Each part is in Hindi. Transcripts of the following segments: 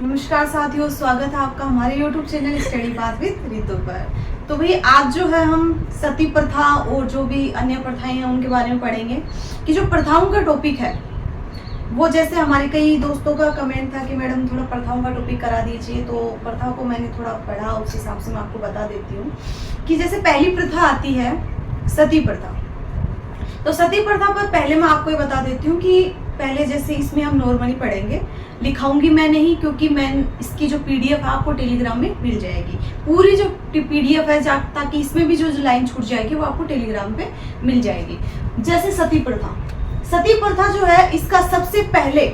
नमस्कार साथियों, स्वागत है आपका हमारे YouTube चैनल स्टडी बात विद रितु पर। तो भाई आज जो है हम सती प्रथा और जो भी अन्य प्रथाएं हैं उनके बारे में पढ़ेंगे कि जो प्रथाओं का टॉपिक है वो, जैसे हमारे कई दोस्तों का कमेंट था कि मैडम थोड़ा प्रथाओं का टॉपिक करा दीजिए, तो प्रथाओं को मैंने थोड़ा पढ़ा, उस हिसाब से मैं आपको बता देती हूँ कि जैसे पहली प्रथा आती है सती प्रथा। तो सती प्रथा पर पहले मैं आपको ये बता देती हूँ कि पहले जैसे इसमें हम नॉर्मली पढ़ेंगे, लिखाऊंगी मैं नहीं क्योंकि मैं इसकी जो पीडीएफ है आपको टेलीग्राम में मिल जाएगी। पूरी जो पीडीएफ है ताकि इसमें भी जो लाइन छूट जाएगी वो आपको टेलीग्राम पे मिल जाएगी। जैसे सती प्रथा जो है, इसका सबसे पहले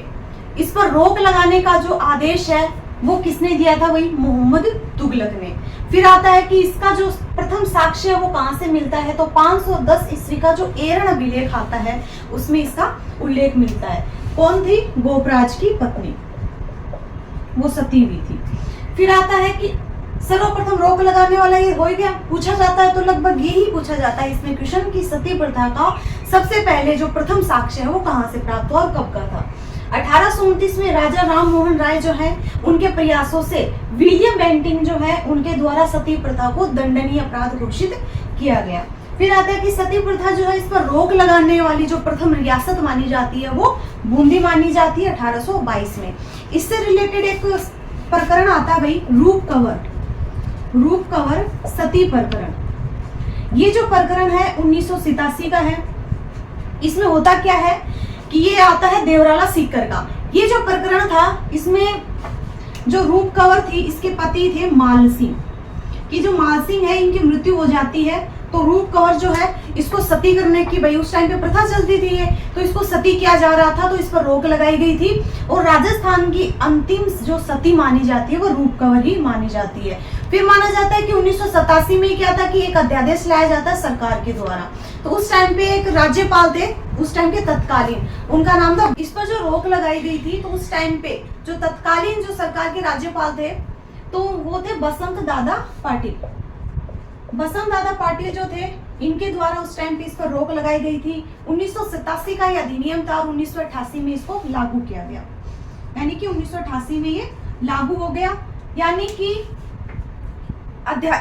इस पर रोक लगाने का जो आदेश है वो किसने दिया था? वही मोहम्मद तुगलक ने। फिर आता है कि इसका जो प्रथम साक्ष्य है वो कहां से मिलता है? तो 510 ईस्वी का जो एरण अभिलेख आता है उसमें इसका उल्लेख मिलता है। कौन थी? गोपराज की पत्नी, वो सती हुई थी। फिर आता है कि सर्वप्रथम रोक लगाने वाला ये हो गया। पूछा जाता है तो लगभग यही पूछा जाता है इसमें क्वेश्चन की सती प्रथा का सबसे पहले जो प्रथम साक्ष्य है वो कहां से प्राप्त हुआ और कब का था? 1829 में राजा राम मोहन राय जो है उनके प्रयासों से विलियम बेंटिंग जो है उनके द्वारा सती प्रथा को दंडनीय अपराध घोषित किया गया। फिर आता है कि सती प्रथा जो है इस पर रोक लगाने वाली जो प्रथम रियासत मानी जाती है वो बूंदी मानी जाती है 1822 में। इससे रिलेटेड एक प्रकरण आता है भाई रूप कवर सती प्रकरण। ये जो प्रकरण है 1987 का है। इसमें होता क्या है कि ये आता है देवराला सीकर का। ये जो प्रकरण था इसमें जो रूप कंवर थी इसके पति थे माल सिंह, कि जो माल सिंह है इनकी मृत्यु हो जाती है तो रूप कंवर जो है इसको सती करने की, भाई उस टाइम पे प्रथा चलती थी ये, तो इसको सती किया जा रहा था, तो इस पर रोक लगाई गई थी। और राजस्थान की अंतिम जो सती मानी जाती है वो रूप कंवर ही मानी जाती है। फिर माना जाता है कि 1987 में क्या था कि एक अध्यादेश लाया जाता है सरकार के द्वारा। तो उस टाइम पे एक राज्यपाल थे उस टाइम के तत्कालीन, उनका नाम था, इस पर जो रोक लगाई गई थी तो उस टाइम पे जो तत्कालीन जो सरकार के राज्यपाल थे तो वो थे बसंत दादा पाटिल जो थे, इनके द्वारा उस टाइम पे इस पर रोक लगाई गई थी। 1987 का ये अधिनियम था और 1988 में इसको लागू किया गया, यानी कि 1988 में ये लागू हो गया। यानी कि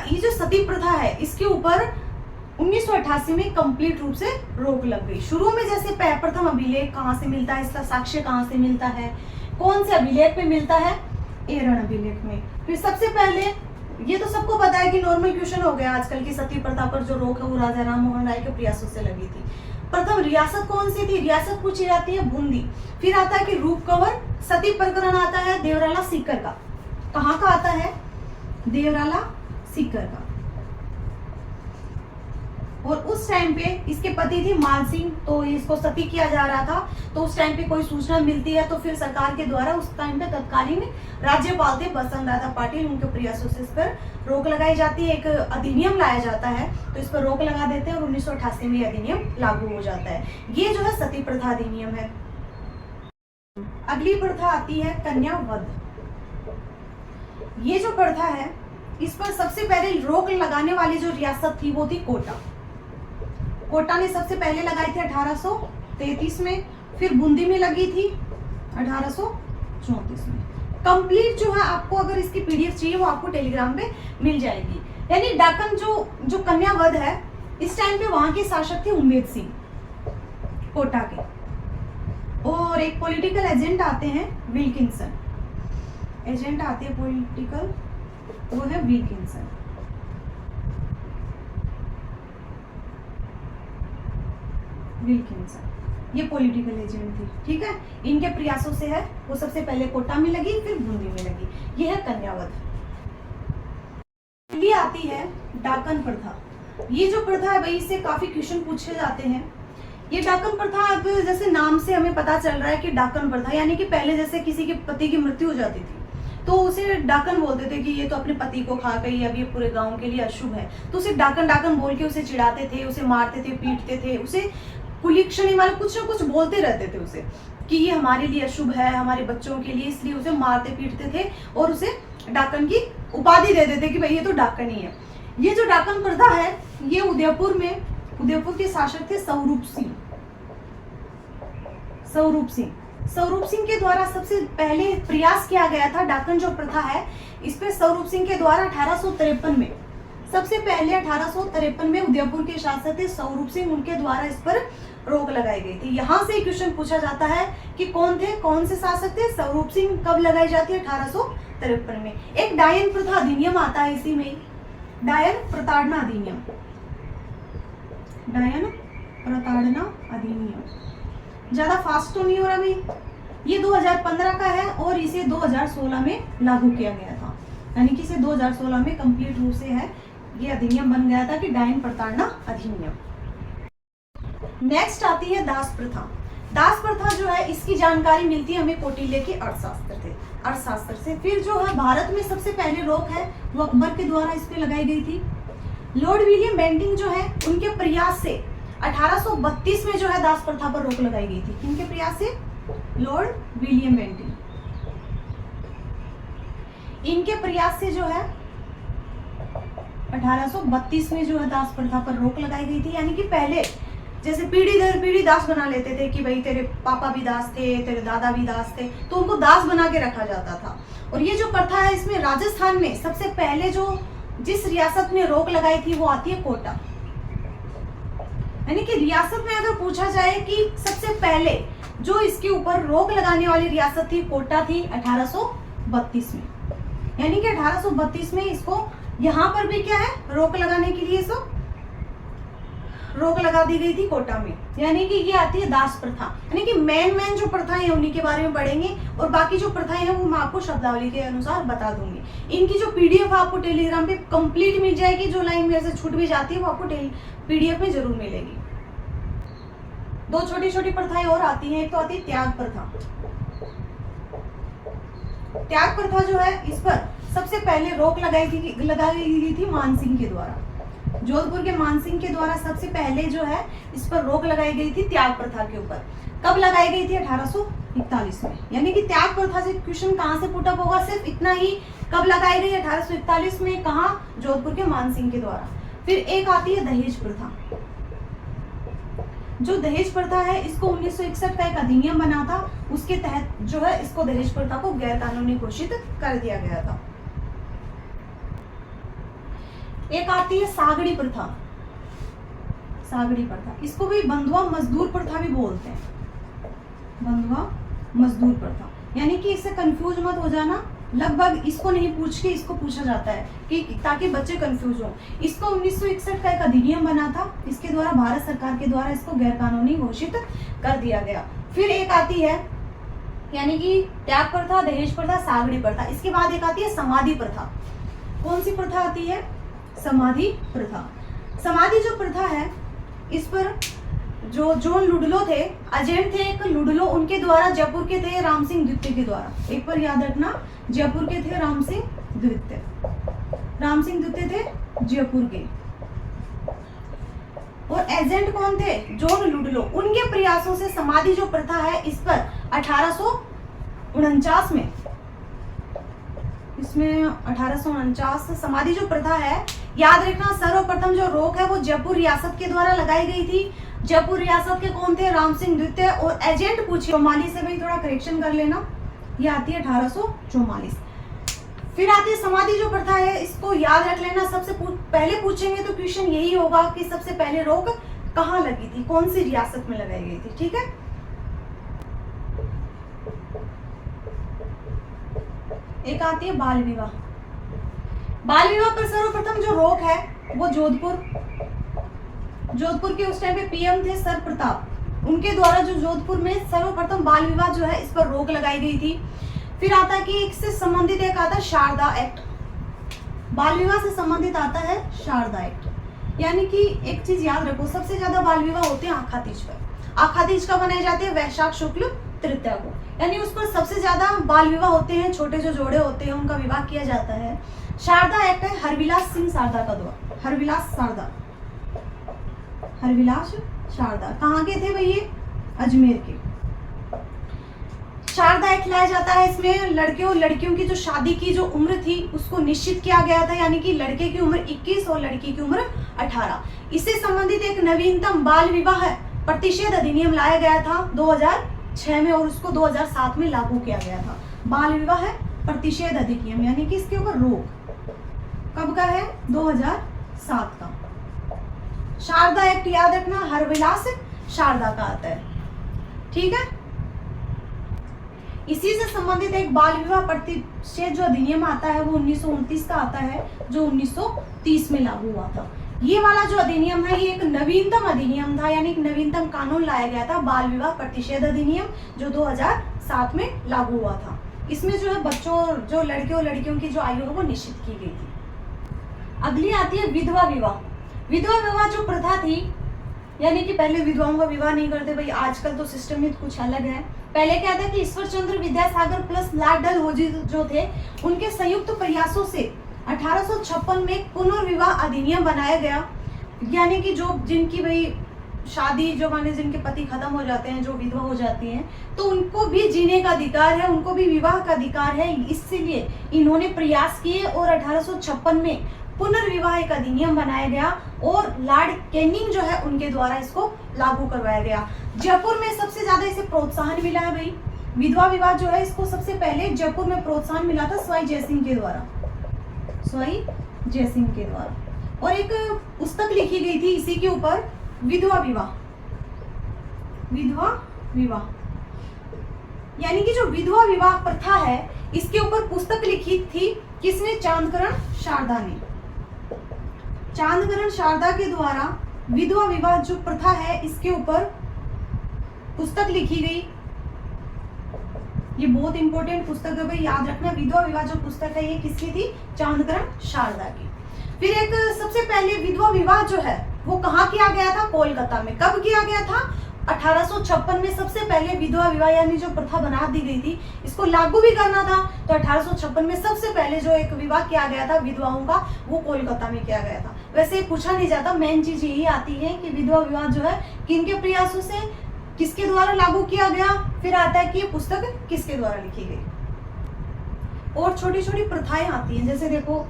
ये जो सती प्रथा है इसके ऊपर 1988 में कंप्लीट रूप से रोक लग गई। शुरू में जैसे प्रथम अभिलेख कहां से मिलता है, इसका साक्ष्य कहां से मिलता है, कौन से अभिलेख पे मिलता है? एरण अभिलेख में। फिर सबसे पहले ये तो सबको पता है कि नॉर्मल क्वेश्चन हो गया आजकल की सती प्रथा पर जो रोक है वो राजा राम मोहन राय के प्रयासों से लगी थी। प्रथम रियासत कौन सी थी? रियासत पूछी जाती है बूंदी। फिर आता है कि रूप कंवर सती प्रकरण आता है देवराला सीकर का। कहाँ का आता है? देवराला सीकर का। और उस टाइम पे इसके पति थे माल सिंह, तो इसको सती किया जा रहा था। तो उस टाइम पे कोई सूचना मिलती है तो फिर सरकार के द्वारा उस टाइम पे तत्कालीन राज्यपाल थे बसंत दादा पाटिल, उनके प्रयासों से इस पर रोक लगाई जाती है। एक अधिनियम लाया जाता है तो इस पर रोक लगा देते हैं और 1988 में अधिनियम लागू हो जाता है। ये जो है सती प्रथा अधिनियम है। अगली प्रथा आती है कन्या वध। ये जो प्रथा है इस पर सबसे पहले रोक लगाने वाली जो रियासत थी वो थी कोटा ने सबसे पहले लगाई थी 1833 में। फिर बूंदी में लगी थी 1834 में। कंप्लीट जो है आपको अगर इसकी पीडीएफ चाहिए वो आपको टेलीग्राम पे मिल जाएगी। यानी डाकन जो कन्या वध है इस टाइम पे वहां के शासक थे उम्मेद सिंह कोटा के, और एक पॉलिटिकल एजेंट आते हैं विल्किंसन, पॉलिटिकल वो है विल्किंसन। ये पॉलिटिकल एजेंट थी, ठीक है। इनके प्रयासों से है वो सबसे पहले कोटा में लगी, फिर बूंदी में लगी। ये है कन्यावध। ये आती है डाकन प्रथा। ये जो प्रथा है भाई इससे काफी क्वेश्चन पूछे जाते हैं। ये डाकन प्रथा, अब जैसे नाम से हमें पता चल रहा है कि डाकन प्रथा, यानी कि पहले जैसे किसी के पति की मृत्यु हो जाती थी तो उसे डाकन बोलते थे कि ये तो अपने पति को खा गई, अब ये पूरे गांव के लिए अशुभ है, तो उसे डाकन बोल के उसे चिढ़ाते थे, उसे मारते थे, पीटते थे, उसे कुलिक्षणी वाले कुछ ना कुछ बोलते रहते थे उसे कि ये हमारे लिए अशुभ है, हमारे बच्चों के लिए, इसलिए उसे मारते पीटते थे और उसे डाकन की उपाधि दे देते कि भाई ये तो डाकन ही है। ये जो डाकन प्रथा है ये उदयपुर के शासक थे स्वरूप सिंह। स्वरूप सिंह के द्वारा सबसे पहले प्रयास किया गया था, डाकन जो प्रथा है इस पे स्वरूप सिंह के द्वारा 1853 में, सबसे पहले 1853 में उदयपुर के शासक थे स्वरूप सिंह, उनके द्वारा इस पर रोक लगाई गई थी। यहाँ से क्वेश्चन पूछा जाता है कि कौन थे, कौन से शासक थे? स्वरूप सिंह। कब लगाई जाती है? 1853 में। एक डायन प्रथा अधिनियम आता है इसी में, डायन प्रताड़ना अधिनियम, डायन प्रताड़ना अधिनियम। ज्यादा फास्ट तो नहीं हो रहा भाई, ये 2015 का है और इसे 2016 में लागू किया गया था, यानी कि इसे 2016 में कंप्लीट रूप से है ये अधिनियम बन गया था कि डायन प्रताड़ना अधिनियम। नेक्स्ट आती है दास प्रथा। दास प्रथा जो है इसकी जानकारी मिलती है हमें कौटिल्य के अर्थशास्त्र से। फिर जो है भारत में सबसे पहले रोक है वो अकबर के द्वारा इस पे लगाई गई थी। लॉर्ड विलियम बेंटिंग जो है उनके प्रयास से 1832 में जो है दास प्रथा पर रोक लगाई गई थी। किनके प्रयास से? लॉर्ड विलियम बेंटिंग, इनके प्रयास से जो है 1832 में जो है दास प्रथा पर रोक लगाई गई थी। यानी कि पहले जैसे पीढ़ी दर पीढ़ी दास बना लेते थे कि भाई तेरे पापा भी दास थे, तेरे दादा भी दास थे, तो उनको दास बना के रखा जाता था। और ये जो प्रथा है इसमें राजस्थान में सबसे पहले जो जिस रियासत में रोक लगाई थी वो आती है कोटा। यानी कि रियासत में अगर पूछा जाए कि सबसे पहले जो इसके ऊपर रोक लगाने वाली रियासत थी, कोटा थी 1832 में। यानी कि 1832 में इसको यहाँ पर भी क्या है, रोक लगाने के लिए इसको रोक लगा दी गई थी कोटा में। यानी कि ये आती है दास प्रथा। यानी कि मेन जो प्रथाएं हैं उन्हीं के बारे में पढ़ेंगे और बाकी जो प्रथाएं हैं वो मैं आपको शब्दावली के अनुसार बता दूंगी। इनकी जो पीडीएफ आपको टेलीग्राम पे कंप्लीट मिल जाएगी, जो लाइन मेरे से छूट भी जाती है वो आपको पीडीएफ में जरूर मिलेगी। दो छोटी छोटी प्रथाएं और आती हैं, एक तो आती है त्याग प्रथा। त्याग प्रथा जो है इस पर सबसे पहले रोक लगाई गई थी मानसिंह के द्वारा। जोधपुर के मानसिंह के द्वारा सबसे पहले जो है इस पर रोक लगाई गई थी त्याग प्रथा के ऊपर। कब लगाई गई थी? 1841 में। यानी कि त्याग प्रथा से क्वेश्चन कहां से पुट अप होगा, सिर्फ इतना ही। कब लगाई गई? 1841 में। कहां? जोधपुर के मानसिंह के द्वारा। फिर एक आती है दहेज प्रथा। जो दहेज प्रथा है इसको 1961 का एक अधिनियम बना था, उसके तहत जो है इसको दहेज प्रथा को गैर कानूनी घोषित कर दिया गया था। एक आती है सागड़ी प्रथा। सागड़ी प्रथा इसको भी बंधुआ मजदूर प्रथा भी बोलते हैं, बंधुआ मजदूर प्रथा। यानी कि इससे कंफ्यूज मत हो जाना, लगभग इसको नहीं पूछ के इसको पूछा जाता है कि ताकि बच्चे कंफ्यूज हो। इसको 1961 का एक अधिनियम बना था, इसके द्वारा भारत सरकार के द्वारा इसको गैर कानूनी घोषित कर दिया गया। फिर एक आती है यानी कि त्याग प्रथा, दहेज प्रथा, सागड़ी प्रथा। इसके बाद एक आती है समाधि प्रथा। कौन सी प्रथा आती है? समाधि प्रथा। समाधि जो प्रथा है इस पर जो लुडलो थे, एजेंट थे एक लुडलो, उनके द्वारा जयपुर के थे राम सिंह द्वितीय के द्वारा। एक बार याद रखना, जयपुर के थे राम सिंह द्वितीय। राम सिंह द्वितीय थे जयपुर के और एजेंट कौन थे? John Ludlow. उनके प्रयासों से समाधि जो प्रथा है इस पर 1849 में, इसमें 1849 समाधि जो प्रथा है, याद रखना सर्वप्रथम जो रोक है वो जयपुर रियासत के द्वारा लगाई गई थी। जयपुर रियासत के कौन थे? राम सिंह द्वितीय। और एजेंट पूछिए 44 से भी थोड़ा करेक्शन कर लेना, ये आती है 1844। फिर आती है समाधि जो प्रथा है, इसको याद रख लेना। सबसे पहले पूछेंगे तो क्वेश्चन यही होगा कि सबसे पहले रोक कहाँ लगी थी, कौन सी रियासत में लगाई गई थी। ठीक है, एक आती है बाल विवाह। बाल विवाह पर सर्वप्रथम जो रोक है वो जोधपुर के उस टाइम पे पीएम थे सर प्रताप, उनके द्वारा जो जोधपुर में सर्वप्रथम बाल विवाह जो है इस पर रोक लगाई गई थी। फिर आता है कि इससे संबंधित एक आता है शारदा एक्ट। बाल विवाह से संबंधित आता है शारदा एक्ट। यानी कि एक चीज याद रखो, सबसे ज्यादा बाल विवाह होते हैं आखा तीज पर। आखा तीज का मनाए जाते हैं वैशाख शुक्ल तृतीया को, यानी उस पर सबसे ज्यादा बाल विवाह होते हैं। छोटे जो जोड़े होते हैं उनका विवाह किया जाता है। शारदा एक्ट है हरविलास सिंह शारदा का द्वारा। हरविलास शारदा कहाँ के थे भैया? अजमेर के। शारदा एक्ट लाया जाता है, इसमें लड़के और लड़कियों की जो शादी की जो उम्र थी उसको निश्चित किया गया था। यानी कि लड़के की उम्र 21 और लड़की की उम्र 18। इससे संबंधित एक नवीनतम बाल विवाह प्रतिषेध अधिनियम लाया गया था 2006 में और उसको 2007 में लागू किया गया था। बाल विवाह है प्रतिषेध अधिनियम, यानी कि इसके ऊपर रोक कब का है? 2007 का। शारदा एक्ट याद रखना, हरविलास शारदा का आता है, ठीक है। इसी से संबंधित एक बाल विवाह प्रतिषेध जो अधिनियम आता है वो 1929 का आता है, जो 1930 में लागू हुआ था। ये वाला जो अधिनियम है ये एक नवीनतम अधिनियम था, यानी एक नवीनतम कानून लाया गया था, बाल विवाह प्रतिषेध अधिनियम, जो 2007 में लागू हुआ था। इसमें जो है बच्चों, जो लड़के और लड़कियों की जो आयु है वो निश्चित की गई थी। अगली आती है विधवा विवाह। विधवा विवाह जो प्रथा थी, यानी कि पहले विधवाओं का विवाह नहीं करते भाई, आजकल तो सिस्टम ही कुछ अलग है। पहले क्या था कि ईश्वर चंद्र विद्यासागर प्लस लाल डलहौजी जो थे, उनके संयुक्त प्रयासों से 1856 में पुनर्विवाह अधिनियम बनाया गया, यानी कि जो जिनकी भाई शादी, जो माने जिनके पति खत्म हो जाते हैं, जो विधवा हो जाती हैं, तो उनको भी जीने का अधिकार है, उनको भी विवाह का अधिकार है। इसलिए इन्होंने प्रयास किए और 1856 में पुनर्विवाह एक अधिनियम बनाया गया और लॉर्ड कैनिंग जो है उनके द्वारा इसको लागू करवाया गया। जयपुर में सबसे ज्यादा इसे प्रोत्साहन मिला है भाई, विधवा विवाह जो है इसको सबसे पहले जयपुर में प्रोत्साहन मिला था स्वाई जयसिंह के द्वारा, स्वाई जयसिंह के द्वारा। और एक पुस्तक लिखी गई थी इसी के ऊपर, विधवा विवाह, विधवा विवाह, यानी कि जो विधवा विवाह प्रथा है इसके ऊपर पुस्तक लिखी थी किसने? चांदकरण शारदा ने। चांदकरण शारदा के द्वारा विधवा विवाह जो प्रथा है इसके ऊपर पुस्तक लिखी गई। ये बहुत इंपॉर्टेंट पुस्तक है भाई, याद रखना। विधवा विवाह जो पुस्तक है ये किसकी थी? चांदकरण शारदा की। फिर एक सबसे पहले विधवा विवाह जो है वो कहाँ किया गया था? कोलकाता में। कब किया गया था? 1856 में सबसे पहले विधवा विवाह यानी जो प्रथा बना दी गई थी, इसको लागू भी करना था, तो 1856 में सबसे पहले जो एक विवाह किया गया था विधवाओं का, वो कोलकाता में किया गया था। वैसे पूछा नहीं जाता, मेन चीज यही आती है कि विधवा विवाह जो है किनके प्रयासों से, किसके द्वारा लागू किया गया, फिर आता है कि ये पुस्तक किसके द्वारा लिखी गई। और छोटी छोटी प्रथाएं आती हैं, जैसे देखो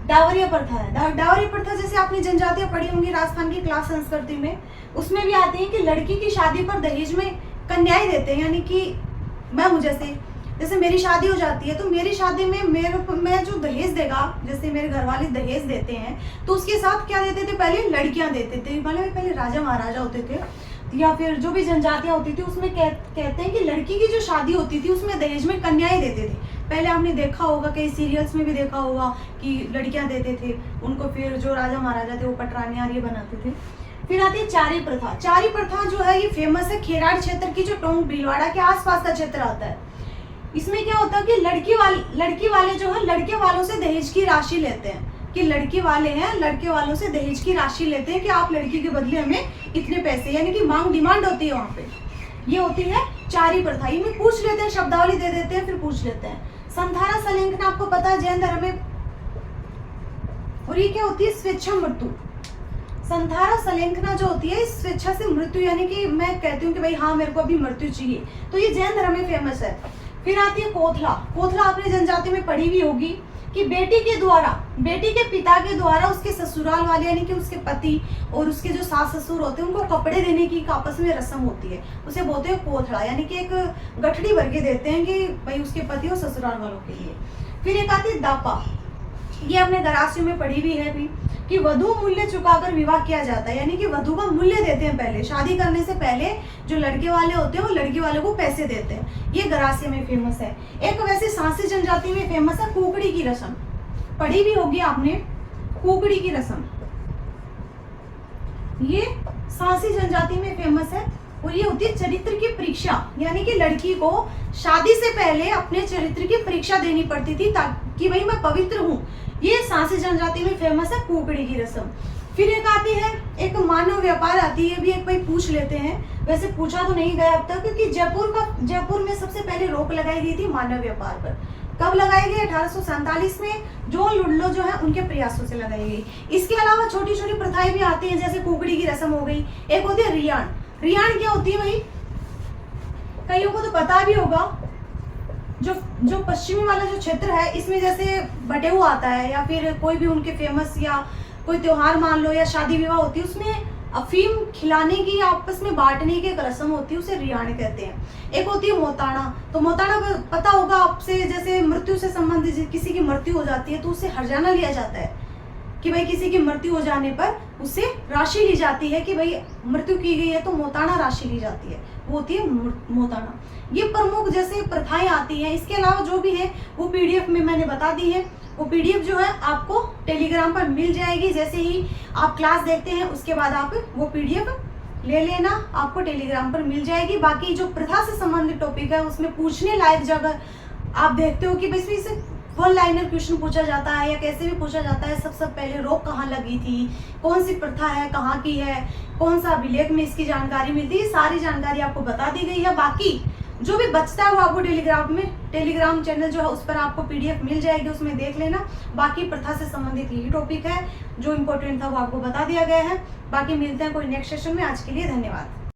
डावरिया प्रथा है। डावरिया प्रथा जैसे आपने जनजातियां पढ़ी होंगी राजस्थान की क्लास संस्कृति में, उसमें भी आती है कि लड़की की शादी पर दहेज में कन्याएं देते हैं, यानी कि मैं हूँ, जैसे मेरी शादी हो जाती है तो मेरी शादी में मैं जो दहेज देगा, जैसे मेरे घर वाले दहेज देते हैं तो उसके साथ क्या देते थे? पहले लड़कियां देते थे, मतलब पहले राजा महाराजा होते थे या फिर जो भी जनजातियां होती थी उसमें कहते हैं कि लड़की की जो शादी होती थी उसमें दहेज में कन्याएं देते थे। पहले आपने देखा होगा, कई सीरियल्स में भी देखा होगा कि लड़कियां देते थे उनको, फिर जो राजा महाराजा थे वो पटरानियां ये बनाते थे। फिर आती है चारी प्रथा। चारी प्रथा जो है ये फेमस है खेराड़ क्षेत्र की, जो टोंक भीलवाड़ा के आसपास का क्षेत्र आता है। इसमें क्या होता है कि लड़की वाले जो है लड़के वालों से दहेज की राशि लेते हैं, कि लड़के वाले हैं लड़के वालों से दहेज की राशि लेते हैं कि आप लड़की के बदले हमें इतने पैसे, यानी कि मांग डिमांड होती है वहां पे। ये होती है चारी प्रथा। ये में पूछ लेते हैं, शब्दावली दे देते हैं, फिर पूछ लेते हैं। संथारा सलेंखना आपको पता है जैन धर्म में। और ये क्या होती है? स्वेच्छा मृत्यु। संथारा सलेंखना जो होती है स्वेच्छा से मृत्यु, यानी कि मैं कहती हूँ कि भाई हाँ मेरे को अभी मृत्यु चाहिए, तो ये जैन धर्म में फेमस है। फिर आती है कोथला। कोथला आपने जनजाति में पढ़ी भी होगी कि बेटी के पिता के द्वारा उसके ससुराल वाले यानी कि उसके पति और उसके जो सास ससुर होते हैं उनको कपड़े देने की आपस में रस्म होती है, उसे बोलते हैं कोथड़ा, यानी कि एक गठड़ी भर के देते हैं कि भाई उसके पति और ससुराल वालों के लिए। फिर एक आती है दापा। ये अपने गरासियों में पढ़ी भी है भी कि वधु मूल्य चुकाकर विवाह किया जाता है, यानी कि वधु का मूल्य देते हैं पहले, शादी करने से पहले जो लड़के वाले होते हैं वो लड़की वाले को पैसे देते हैं। ये गरासिया में फेमस है। एक वैसे सांसी जनजाति में फेमस है कुकड़ी की रस्म, पढ़ी भी होगी आपने, कुकड़ी की रस्म। ये सांसी जनजाति में फेमस है और ये होती है चरित्र की परीक्षा, यानी कि लड़की को शादी से पहले अपने चरित्र की परीक्षा देनी पड़ती थी ताकि भाई मैं पवित्र हूँ। ये सांसी जनजाति में फेमस है कुकड़ी की रस्म। फिर एक आती है एक मानव व्यापार आती है, भी एक भाई पूछ लेते हैं, वैसे पूछा तो नहीं गया अब तक, क्योंकि जयपुर में सबसे पहले रोक लगाई गई थी मानव व्यापार पर। कब लगाई गई? 1847 में जॉन लुडलो जो है उनके प्रयासों से लगाई गई। इसके अलावा छोटी छोटी प्रथाएं भी आती हैं, जैसे कुकड़ी की रस्म हो गई। एक होती है रियाण। रियाण क्या होती है भाई? कईयों को तो पता भी होगा, जो पश्चिमी वाला जो क्षेत्र है इसमें जैसे बटेऊ आता है या फिर कोई भी उनके फेमस या कोई त्योहार मान लो या शादी विवाह होती है, उसमें अफीम खिलाने की, आपस में बांटने की एक रस्म होती है, उसे रियाण कहते हैं। एक होती है मोताना। तो मोताना पता होगा आपसे, जैसे मृत्यु से संबंधित किसी की मृत्यु हो जाती है तो उससे हर्जाना लिया जाता है कि भाई किसी की मृत्यु हो जाने पर उससे राशि ली जाती है कि भाई मृत्यु की गई है तो मोताना राशि ली जाती है, वो होती है मोताना। ये प्रमुख जैसे प्रथाएं आती हैं। इसके अलावा जो भी है वो पीडीएफ में मैंने बता दी है। वो पीडीएफ जो है आपको टेलीग्राम पर मिल जाएगी। जैसे ही आप क्लास देखते हैं उसके बाद आप वो पीडीएफ ले लेना, आपको टेलीग्राम पर मिल जाएगी। बाकी जो प्रथा से संबंधित टॉपिक है उसमें पूछने लायक जगह आप देखते हो कि बेसिकली से वन लाइनर क्वेश्चन पूछा जाता है या कैसे भी पूछा जाता है, सबसे पहले रोक कहाँ लगी थी, कौन सी प्रथा है, कहाँ की है, कौन सा अभिलेख में इसकी जानकारी मिलती है, सारी जानकारी आपको बता दी गई है। बाकी जो भी बचता है वो आपको टेलीग्राम चैनल जो है उस पर आपको पीडीएफ मिल जाएगी, उसमें देख लेना। बाकी प्रथा से संबंधित यही टॉपिक है, जो इम्पोर्टेंट था वो आपको बता दिया गया है। बाकी मिलते हैं कोई नेक्स्ट सेशन में। आज के लिए धन्यवाद।